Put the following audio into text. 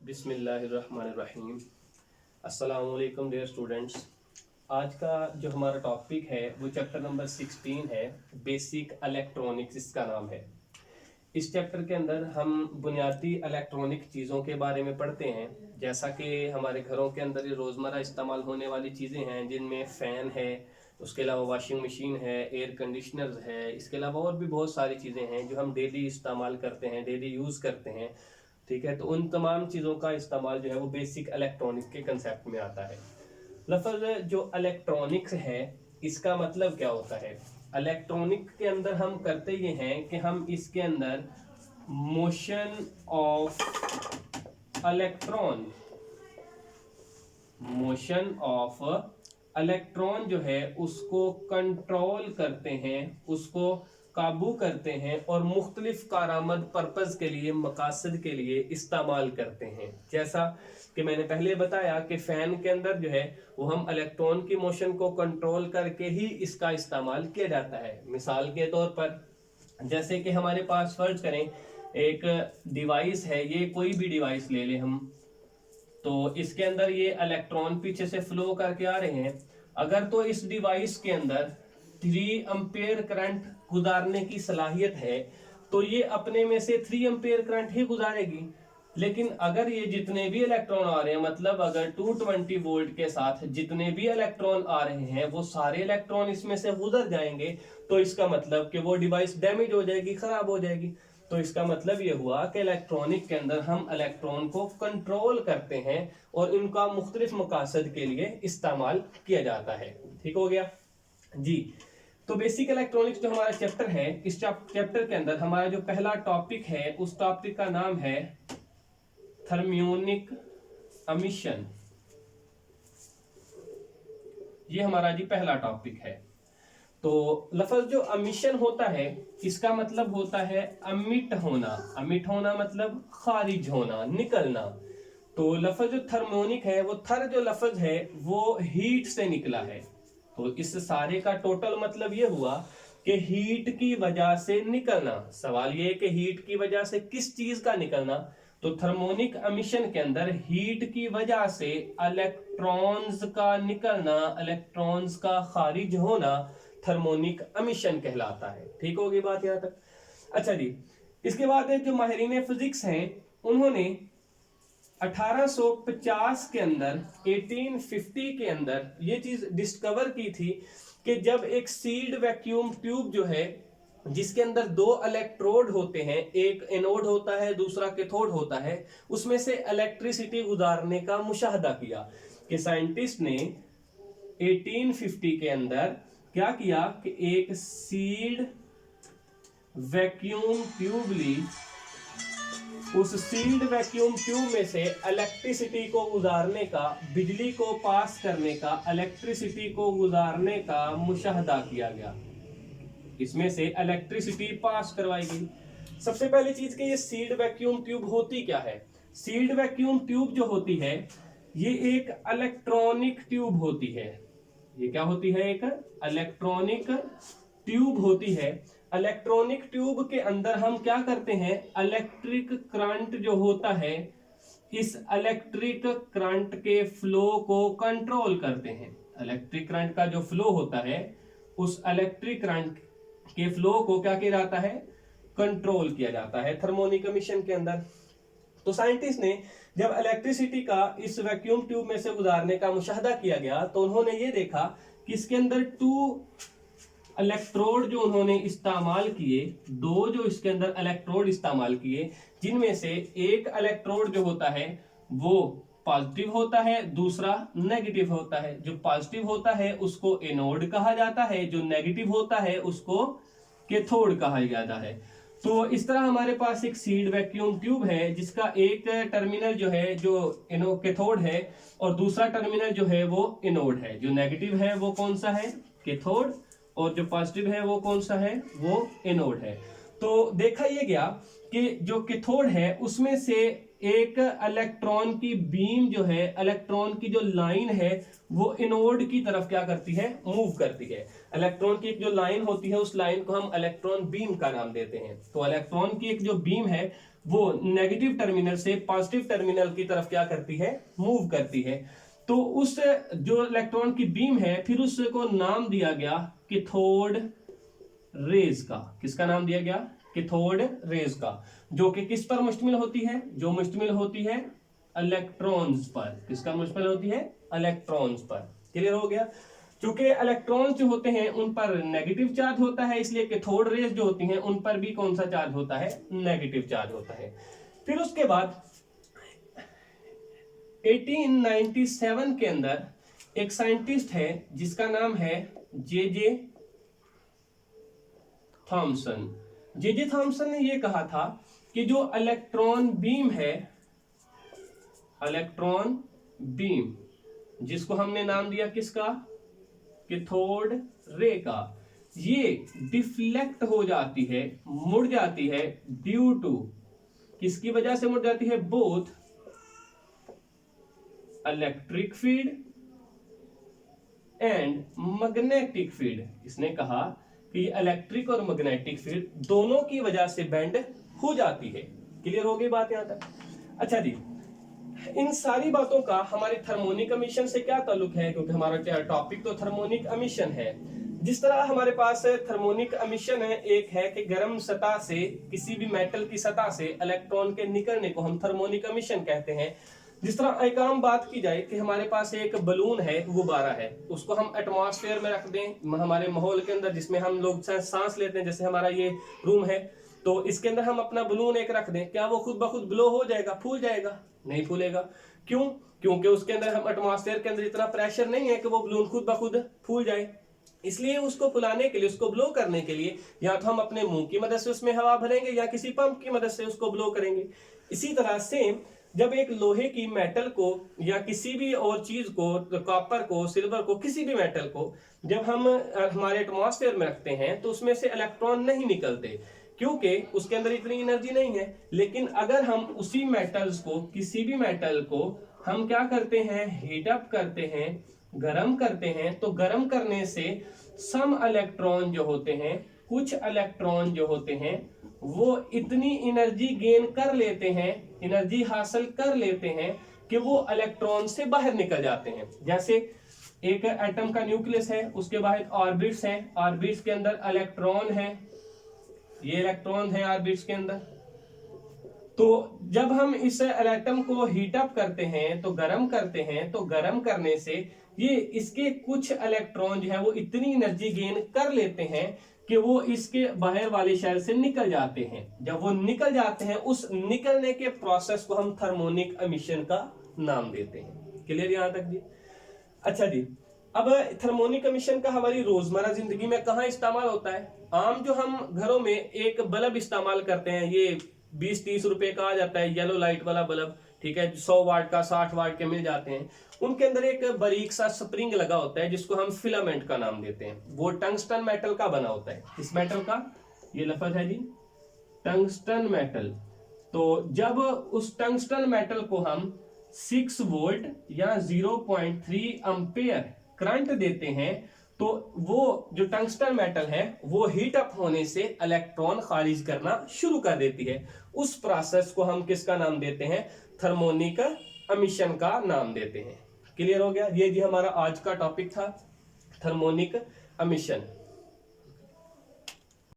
बिस्मिल्लाहिर्रहमानिर्रहीम। अस्सलाम वालेकुम डियर स्टूडेंट्स। आज का जो हमारा टॉपिक है वो चैप्टर नंबर 16 है, बेसिक इलेक्ट्रॉनिक्स इसका नाम है। इस चैप्टर के अंदर हम बुनियादी इलेक्ट्रॉनिक चीज़ों के बारे में पढ़ते हैं, जैसा कि हमारे घरों के अंदर ये रोज़मर्रा इस्तेमाल होने वाली चीज़ें हैं, जिनमें फ़ैन है, उसके अलावा वॉशिंग मशीन है, एयर कंडीशनर है, इसके अलावा और भी बहुत सारी चीज़ें हैं जो हम डेली इस्तेमाल करते हैं, डेली यूज़ करते हैं। ठीक है, तो उन तमाम चीज़ों का इस्तेमाल जो है वो बेसिक इलेक्ट्रॉनिक के कंसेप्ट में आता है। लफ्ज़ जो इलेक्ट्रॉनिक्स है इसका मतलब क्या होता है? इलेक्ट्रॉनिक के अंदर हम करते ये हैं कि हम इसके अंदर मोशन ऑफ इलेक्ट्रॉन जो है उसको कंट्रोल करते हैं, उसको काबू करते हैं और मुख्तलिफ कारआमद पर्पज़ के लिए, मकासद के लिए इस्तेमाल करते हैं। जैसा कि मैंने पहले बताया कि फ़ैन के अंदर जो है वो हम इलेक्ट्रॉन की मोशन को कंट्रोल करके ही इसका इस्तेमाल किया जाता है। मिसाल के तौर पर जैसे कि हमारे पास फर्ज करें एक डिवाइस है, ये कोई भी डिवाइस ले लें हम, तो इसके अंदर ये इलेक्ट्रॉन पीछे से फ्लो करके आ रहे हैं। अगर तो इस डिवाइस के अंदर 3 एम्पेयर करंट गुजारने की सलाहियत है तो ये अपने में से 3 एम्पेयर करंट ही गुजारेगी। लेकिन अगर ये जितने भी इलेक्ट्रॉन आ रहे हैं, मतलब अगर 220 वोल्ट के साथ जितने भी इलेक्ट्रॉन आ रहे हैं वो सारे इलेक्ट्रॉन इसमें से गुजर जाएंगे, तो इसका मतलब कि वो डिवाइस डैमेज हो जाएगी, खराब हो जाएगी। तो इसका मतलब ये हुआ कि इलेक्ट्रॉनिक के अंदर हम इलेक्ट्रॉन को कंट्रोल करते हैं और इनका मुख्तलिफ मकासद के लिए इस्तेमाल किया जाता है। ठीक हो गया जी। तो बेसिक इलेक्ट्रॉनिक्स जो हमारा चैप्टर है, इस चैप्टर के अंदर हमारा जो पहला टॉपिक है उस टॉपिक का नाम है थर्मियोनिक एमिशन। ये हमारा जी पहला टॉपिक है। तो लफ्ज़ जो एमिशन होता है इसका मतलब होता है अमिट होना। अमिट होना मतलब खारिज होना, निकलना। तो लफ्ज़ जो थर्मोनिक है, वो थर जो लफ्ज़ है वो हीट से निकला है। तो इस सारे का टोटल मतलब ये हुआ कि हीट की वजह से निकलना। सवाल ये है कि हीट की वजह से किस चीज का निकलना? तो थर्मोनिक एमिशन के अंदर हीट की वजह से इलेक्ट्रॉन्स का निकलना, इलेक्ट्रॉन्स का खारिज होना थर्मोनिक एमिशन कहलाता है। ठीक होगी बात यहां तक? अच्छा जी, इसके बाद जो माहिरीन फिजिक्स हैं उन्होंने 1850 के अंदर, 1850 के अंदर ये चीज डिस्कवर की थी कि जब एक सील्ड वैक्यूम ट्यूब जो है जिसके अंदर 2 इलेक्ट्रोड होते हैं, एक एनोड होता है दूसरा कैथोड होता है, उसमें से इलेक्ट्रिसिटी गुजारने का मुशाहदा किया कि साइंटिस्ट ने 1850 के अंदर क्या किया कि एक सील्ड वैक्यूम ट्यूब ली, उस सील्ड वैक्यूम ट्यूब में से इलेक्ट्रिसिटी को गुजारने का, बिजली को पास करने का, इलेक्ट्रिसिटी को गुजारने का मुशाहदा किया गया। इसमें से इलेक्ट्रिसिटी पास करवाई गई। सबसे पहली चीज कि ये सील्ड वैक्यूम ट्यूब होती क्या है? सील्ड वैक्यूम ट्यूब जो होती है ये एक इलेक्ट्रॉनिक ट्यूब होती है। ये क्या होती है? एक इलेक्ट्रॉनिक ट्यूब होती है। इलेक्ट्रॉनिक ट्यूब के अंदर हम क्या करते हैं? इलेक्ट्रिक करंट जो होता है, इस इलेक्ट्रिक करंट के फ्लो को कंट्रोल करते हैं। इलेक्ट्रिक करंट का जो फ्लो होता है, उस इलेक्ट्रिक करंट के फ्लो को क्या किया जाता है? कंट्रोल किया जाता है थर्मोनिक एमिशन के अंदर। तो साइंटिस्ट ने जब इलेक्ट्रिसिटी का इस वैक्यूम ट्यूब में से गुजारने का मुशाहदा किया गया तो उन्होंने ये देखा कि इसके अंदर 2 इलेक्ट्रोड जो उन्होंने इस्तेमाल किए, 2 जो इसके अंदर इलेक्ट्रोड इस्तेमाल किए, जिनमें से एक इलेक्ट्रोड जो होता है वो पॉजिटिव होता है, दूसरा नेगेटिव होता है। जो पॉजिटिव होता है उसको एनोड कहा जाता है, जो नेगेटिव होता है उसको कैथोड कहा जाता है। तो इस तरह हमारे पास एक सील्ड वैक्यूम ट्यूब है जिसका एक टर्मिनल जो है जो कैथोड है और दूसरा टर्मिनल जो है वो एनोड है। जो नेगेटिव है वो कौन सा है? कैथोड। और जो पॉजिटिव है वो कौन सा है? वो एनोड है। तो देखा यह गया कि जो कैथोड है उसमें से एक इलेक्ट्रॉन की बीम जो है, इलेक्ट्रॉन की जो लाइन है वो एनोड की तरफ क्या करती है? मूव करती है। इलेक्ट्रॉन की एक जो लाइन होती है उस लाइन को हम इलेक्ट्रॉन बीम का नाम देते हैं। तो इलेक्ट्रॉन की एक जो बीम है वो नेगेटिव टर्मिनल से पॉजिटिव टर्मिनल की तरफ क्या करती है, मूव करती है। तो उस जो इलेक्ट्रॉन की बीम है फिर उसको नाम दिया गया कैथोड रेज का। किसका नाम दिया गया, कैथोड रेज का, जो कि किस पर मुश्तमिल होती है, जो मुश्तमिल होती है इलेक्ट्रॉन्स पर। किसका मुश्तमिल होती है, इलेक्ट्रॉन्स पर। क्लियर हो गया। क्योंकि इलेक्ट्रॉन्स जो होते हैं उन पर नेगेटिव चार्ज होता है, इसलिए कैथोड रेज जो होती हैं उन पर भी कौन सा चार्ज होता है, नेगेटिव चार्ज होता है। फिर उसके बाद 1897 के अंदर एक साइंटिस्ट है जिसका नाम है जे थॉमसन। जे थॉमसन ने यह कहा था कि जो इलेक्ट्रॉन बीम है, इलेक्ट्रॉन बीम जिसको हमने नाम दिया किसका, कैथोड रे का, ये डिफ्लेक्ट हो जाती है, मुड़ जाती है ड्यू टू, किसकी वजह से मुड़ जाती है, both electric field and magnetic field. इसने कहा कि इलेक्ट्रिक और मैग्नेटिक फील्ड दोनों की वजह से बेंड हो जाती है। क्लियर हो गई बात यहां तक। अच्छा जी, इन सारी बातों का हमारे थर्मोनिक एमिशन से क्या ताल्लुक है, क्योंकि हमारा टॉपिक तो थर्मोनिक एमिशन है। जिस तरह हमारे पास थर्मोनिक एमिशन है, एक है कि गर्म सतह से, किसी भी मेटल की सतह से इलेक्ट्रॉन के निकलने को हम थर्मोनिक एमिशन कहते हैं। जिस तरह एक आम बात की जाए कि हमारे पास एक बलून है, गुब्बारा है, उसको हम एटमॉस्फेयर में रख दें, हमारे माहौल के अंदर जिसमें हम लोग सांस लेते हैं, जैसे हमारा ये रूम है, तो इसके अंदर हम अपना बलून एक रख दें, क्या वो खुद ब खुद ब्लो हो जाएगा, फूल जाएगा? नहीं फूलेगा। क्यों? क्योंकि उसके अंदर हम एटमॉस्फेयर के अंदर इतना प्रेशर नहीं है कि वो बलून खुद ब खुद फूल जाए। इसलिए उसको फुलाने के लिए, उसको ब्लो करने के लिए या तो हम अपने मुंह की मदद से उसमें हवा भरेंगे या किसी पंप की मदद से उसको ब्लो करेंगे। इसी तरह से जब एक लोहे की मेटल को या किसी भी और चीज को, कॉपर को, सिल्वर को, किसी भी मेटल को जब हम हमारे एटमॉस्फेयर में रखते हैं तो उसमें से इलेक्ट्रॉन नहीं निकलते, क्योंकि उसके अंदर इतनी एनर्जी नहीं है। लेकिन अगर हम उसी मेटल्स को, किसी भी मेटल को हम क्या करते हैं, हीट अप करते हैं, गर्म करते हैं, तो गर्म करने से सम इलेक्ट्रॉन जो होते हैं, कुछ इलेक्ट्रॉन जो होते हैं, वो इतनी एनर्जी गेन कर लेते हैं, एनर्जी हासिल कर लेते हैं कि वो इलेक्ट्रॉन से बाहर निकल जाते हैं। जैसे एक एटम का न्यूक्लियस है, उसके बाहर ऑर्बिट्स हैं, ऑर्बिट्स के अंदर इलेक्ट्रॉन है, ये इलेक्ट्रॉन है ऑर्बिट्स के अंदर। तो जब हम इस एटम को हीट अप करते हैं, तो गर्म करते हैं, तो गर्म करने से ये इसके कुछ इलेक्ट्रॉन जो है वो इतनी एनर्जी गेन कर लेते हैं कि वो इसके बाहर वाले शेल से निकल जाते हैं। जब वो निकल जाते हैं, उस निकलने के प्रोसेस को हम थर्मोनिक एमिशन का नाम देते हैं। क्लियर यहां तक जी? अच्छा जी, अब थर्मोनिक एमिशन का हमारी रोजमर्रा जिंदगी में कहाँ इस्तेमाल होता है? आम जो हम घरों में एक बल्ब इस्तेमाल करते हैं, ये 20-30 रुपए का आ जाता है, येलो लाइट वाला बल्ब, ठीक है, 100 वाट का, 60 वाट के मिल जाते हैं। उनके अंदर एक बारीक सा स्प्रिंग लगा होता है जिसको हम फिलामेंट का नाम देते हैं। वो टंगस्टन मेटल का बना होता है। किस मेटल का? ये लफ्ज है जी, टंगस्टन मेटल। तो जब उस टंगस्टन मेटल को हम 6 वोल्ट या 0.3 एम्पेयर करंट देते हैं, तो वो जो टंगस्टन मेटल है वो हीट अप होने से इलेक्ट्रॉन खारिज करना शुरू कर देती है। उस प्रोसेस को हम किसका नाम देते हैं? थर्मोनिक एमिशन का नाम देते हैं। क्लियर हो गया? ये जी हमारा आज का टॉपिक था, थर्मोनिक एमिशन।